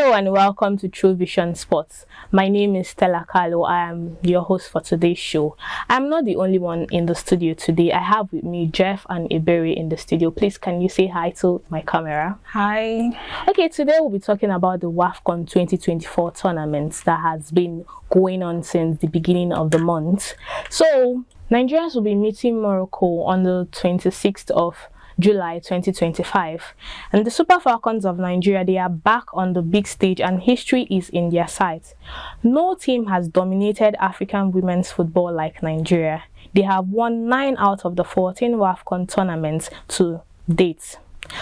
Hello and welcome to True Vision Sports. My name is Stella Carlo. I am your host for today's show. I'm not the only one in the studio today. I have with me Jeff and Iberi in the studio. Please, can you say hi to my camera? Hi. Okay, today we'll be talking about the WFCON 2024 tournament that has been going on since the beginning of the month. So, Nigerians will be meeting Morocco on the 26th of July 2025, and the Super Falcons of Nigeria, they are back on the big stage and history is in their sight. No team has dominated African women's football like Nigeria. They have won 9 out of the 14 WAFCON tournaments to date,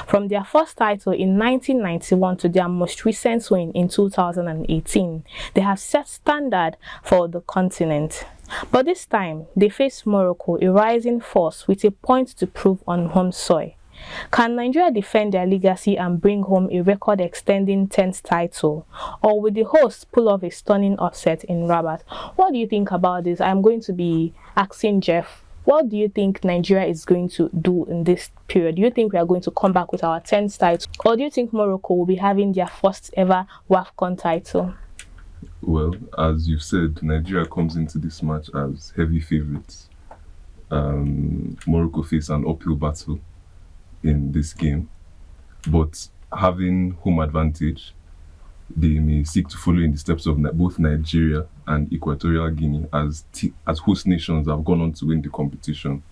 from their first title in 1991 to their most recent win in 2018. They have set standard for the continent. But this time, they face Morocco, a rising force with a point to prove on home soil. Can Nigeria defend their legacy and bring home a record-extending 10th title? Or will the hosts pull off a stunning upset in Rabat? What do you think about this? I'm going to be asking Jeff, what do you think Nigeria is going to do in this period? Do you think we are going to come back with our 10th title? Or do you think Morocco will be having their first ever WAFCON title? Well, as you've said, Nigeria comes into this match as heavy favourites. Morocco face an uphill battle in this game, but having home advantage, they may seek to follow in the steps of both Nigeria and Equatorial Guinea as host nations have gone on to win the competition.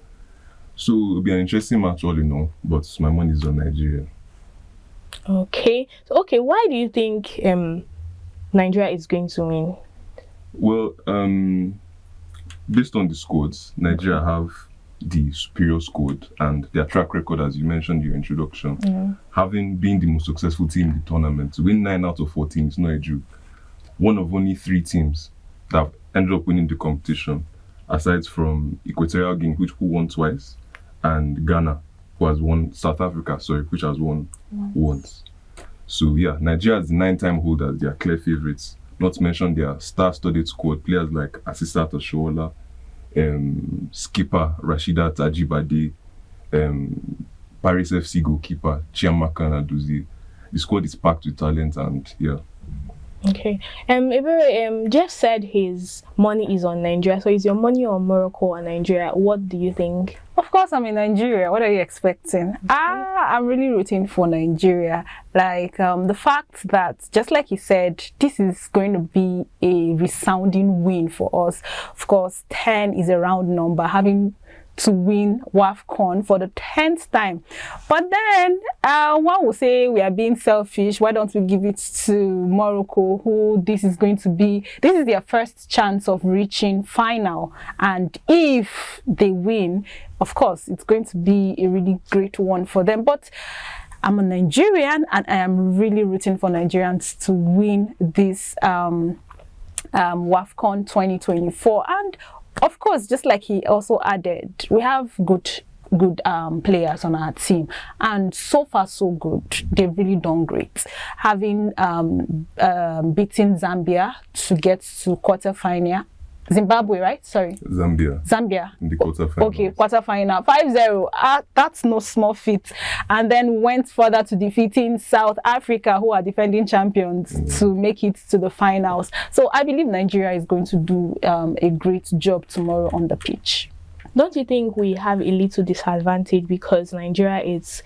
So it'll be an interesting match all in all, but my money is on Nigeria. Okay, why do you think Nigeria is going to win? Well, based on the squads, Nigeria have the superior squad and their track record, as you mentioned in your introduction, having been the most successful team in the tournament. To win 9 out of 14 is not a joke. One of only 3 teams that have ended up winning the competition, aside from Equatorial Guinea, who won twice, and Ghana, who has won, South Africa, which has won once. So yeah, Nigeria is the 9-time holders. They are clear favourites. Not to mention their star-studded squad. Players like Asisat Oshoala, skipper Rashida Tajibade, Paris FC goalkeeper Chiamaka Naduzi. The squad is packed with talent and yeah. Okay. Jeff said his money is on Nigeria. So is your money on Morocco or Nigeria? What do you think? Of course, I'm in Nigeria. What are you expecting? I'm really rooting for Nigeria. Like the fact that, just like you said, this is going to be a resounding win for us. Of course, 10 is a round number, having to win WAFCON for the 10th time. But then one will say we are being selfish. Why don't we give it to Morocco, who this is their first chance of reaching final. And if they win, of course, it's going to be a really great one for them. But I'm a Nigerian and I am really rooting for Nigerians to win this WAFCON 2024. And of course, just like he also added, we have good players on our team, and so far so good. They've really done great, having beaten Zambia to get to quarterfinal. Zimbabwe, right? Sorry. Zambia. In the quarterfinal. Okay, quarterfinal. 5-0. That's no small feat. And then went further to defeating South Africa, who are defending champions, to make it to the finals. So I believe Nigeria is going to do a great job tomorrow on the pitch. Don't you think we have a little disadvantage because Nigeria is,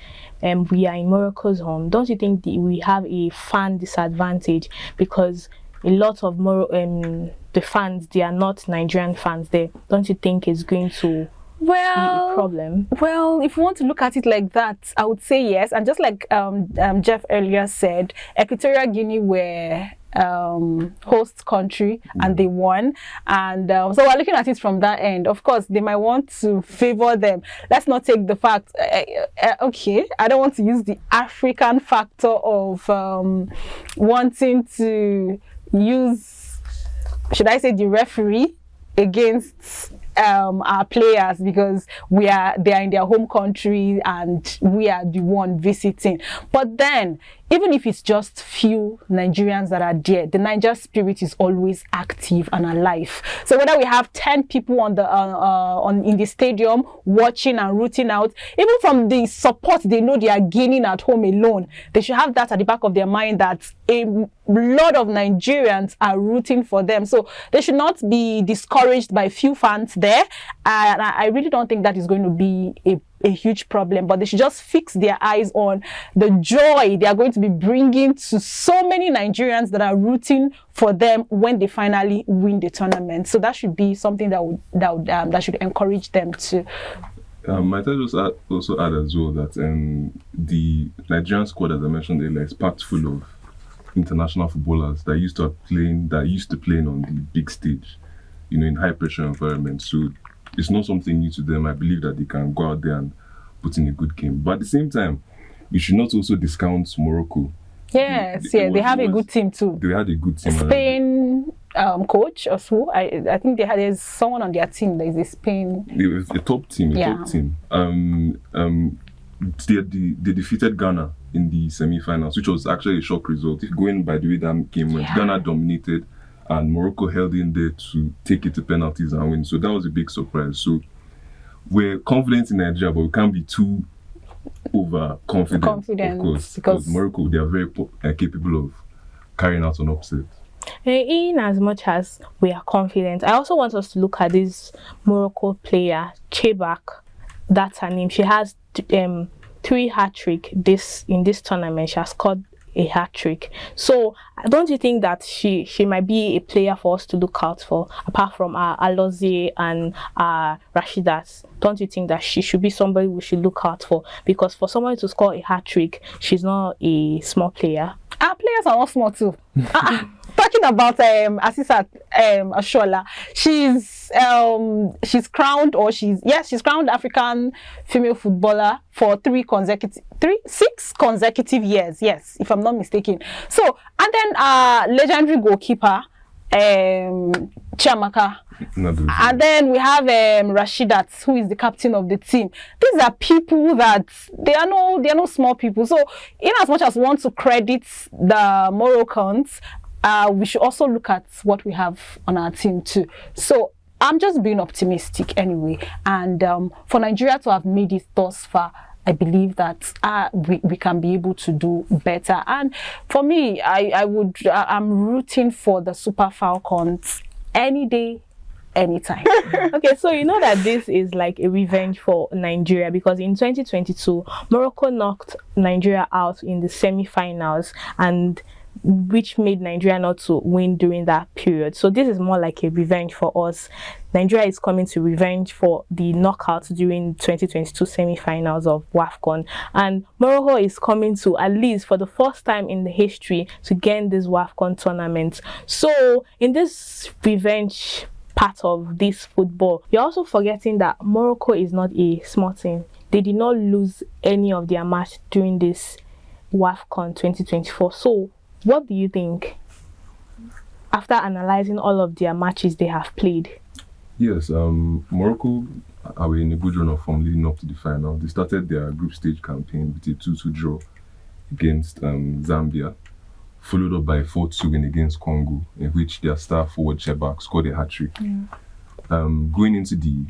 we are in Morocco's home? Don't you think we have a fan disadvantage because a lot of the fans, they are not Nigerian fans there? Don't you think it's going to be a problem? Well, if you want to look at it like that, I would say yes. And just like Jeff earlier said, Equatorial Guinea were host country and they won, and so we're looking at it from that end. Of course, they might want to favor them. Let's not take the fact, okay, I don't want to use the African factor of wanting to use, should I say, the referee against our players, because they are in their home country and we are the one visiting. But then even if it's just few Nigerians that are there, the Niger spirit is always active and alive. So whether we have 10 people on the in the stadium watching and rooting out, even from the support they know they are gaining at home alone, they should have that at the back of their mind that a lot of Nigerians are rooting for them. So they should not be discouraged by few fans there. And I really don't think that is going to be a huge problem, but they should just fix their eyes on the joy they are going to be bringing to so many Nigerians that are rooting for them when they finally win the tournament. So that should be something that should encourage them to. Might I just also add as well that the Nigerian squad, as I mentioned earlier, is packed full of international footballers that used to playing on the big stage, in high pressure environments. So it's not something new to them. I believe that they can go out there and put in a good game. But at the same time, we should not also discount Morocco. Yes, they have a good team too. They had a good team. Spain coach or so. I think there's someone on their team that is a Spain. It was a top team. Top team. They defeated Ghana in the semi-finals, which was actually a shock result. If going by the way that game went, Ghana dominated, and Morocco held in there to take it to penalties and win. So that was a big surprise. So we're confident in Nigeria, but we can't be too overconfident. Of course, because Morocco, they are very capable of carrying out an upset. In as much as we are confident, I also want us to look at this Morocco player, Chebak. That's her name. She has 3 hat-trick in this tournament. She has scored a hat-trick. So don't you think that she might be a player for us to look out for, apart from Alozie and Rashidat? Don't you think that she should be somebody we should look out for? Because for somebody to score a hat-trick, she's not a small player. Our players are not small too. Talking about Asisat Ashola, she's crowned, she's crowned African female footballer for 6 consecutive years. Yes, if I'm not mistaken. So, and then legendary goalkeeper Chiamaka. And then we have Rashidat, who is the captain of the team. These are people that they are no small people. So, in as much as we want to credit the Moroccans, we should also look at what we have on our team too. So I'm just being optimistic anyway. And for Nigeria to have made it thus far, I believe that we can be able to do better. And for me, I'm rooting for the Super Falcons any day, anytime. Okay, so you know that this is like a revenge for Nigeria, because in 2022, Morocco knocked Nigeria out in the semi-finals, and which made Nigeria not to win during that period. So this is more like a revenge for us. Nigeria is coming to revenge for the knockouts during 2022 semi-finals of WFCON, and Morocco is coming to, at least for the first time in the history, to gain this WFCON tournament. So in this revenge part of this football, you're also forgetting that Morocco is not a small team. They did not lose any of their match during this WFCON 2024. So what do you think after analyzing all of their matches they have played? Yes, Morocco are in a good run of form leading up to the final. They started their group stage campaign with a 2-2 draw against Zambia, followed up by a 4-2 win against Congo, in which their star forward Chebak scored a hat-trick. Going into the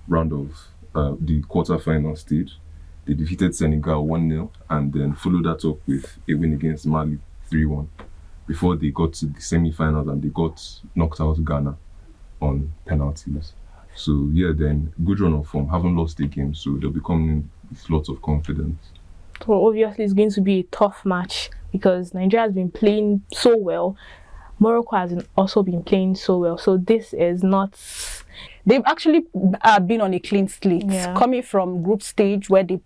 round of the quarter-final stage, they defeated Senegal 1-0 and then followed that up with a win against Mali 3-1 before they got to the semi-finals and they got knocked out Ghana on penalties. So yeah, then good run of form, haven't lost a game, so they'll be coming in with lots of confidence. So obviously it's going to be a tough match because Nigeria has been playing so well. Morocco has also been playing so well. So this is not... They've actually been on a clean slate, coming from group stage where they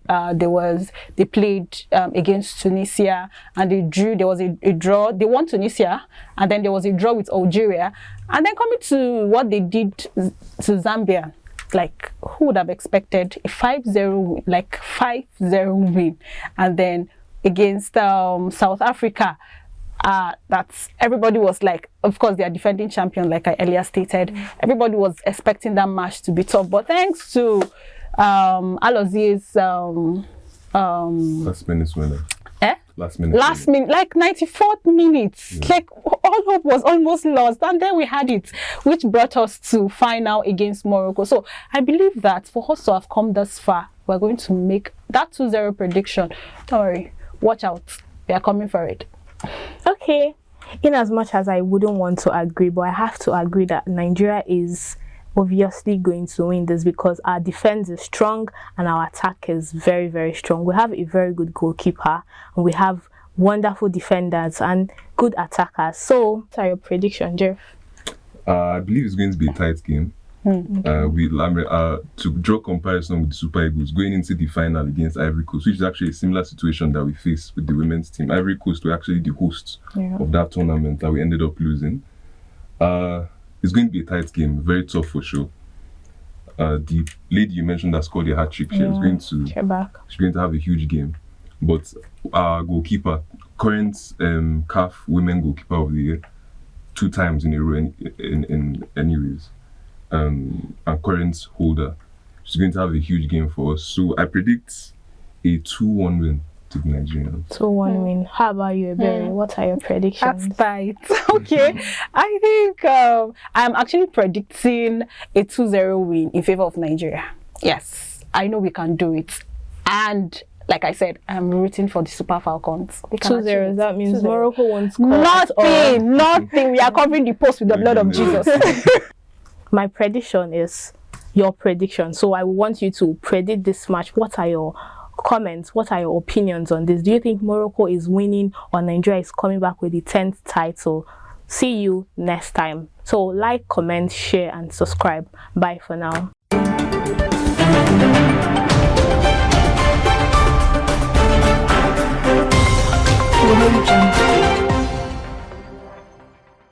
played against Tunisia and they drew. There was a draw. They won Tunisia, and then there was a draw with Algeria, and then coming to what they did to Zambia. Like, who would have expected a 5-0 win, and then against South Africa. That everybody was like, of course they are defending champion, like I earlier stated. Everybody was expecting that match to be tough, but thanks to Alozie's last last minute. Like 94th minutes. Yeah. Like all hope was almost lost. And then we had it, which brought us to final against Morocco. So I believe that for us to have come this far, we're going to make that 2-0 prediction. Don't worry. Watch out. We are coming for it. Okay. In as much as I wouldn't want to agree, but I have to agree that Nigeria is obviously going to win this because our defense is strong and our attack is very, very strong. We have a very good goalkeeper and we have wonderful defenders and good attackers. So, what's your prediction, Jeff? I believe it's going to be a tight game. To draw comparison with the Super Eagles, going into the final against Ivory Coast, which is actually a similar situation that we faced with the women's team. Ivory Coast were actually the hosts of that tournament that we ended up losing. It's going to be a tight game, very tough for sure. The lady you mentioned that scored a hat-trick, she's going to have a huge game. But our goalkeeper, current CAF Women Goalkeeper of the Year, 2 times in a row in anyways, and current holder, she's going to have a huge game for us. So I predict a 2-1 win to the Nigerians. 2-1 win. How about you, Ebere? What are your predictions? That's right. Okay. I think I'm actually predicting a 2-0 win in favor of Nigeria. Yes, I know we can do it. And like I said, I'm rooting for the Super Falcons. 2-0. That means 2-0. Morocco won't score. Nothing. We are covering the post with the blood of Jesus. My prediction is your prediction. So I want you to predict this match. What are your comments? What are your opinions on this? Do you think Morocco is winning or Nigeria is coming back with the 10th title? See you next time. So like, comment, share and subscribe. Bye for now. WFCON.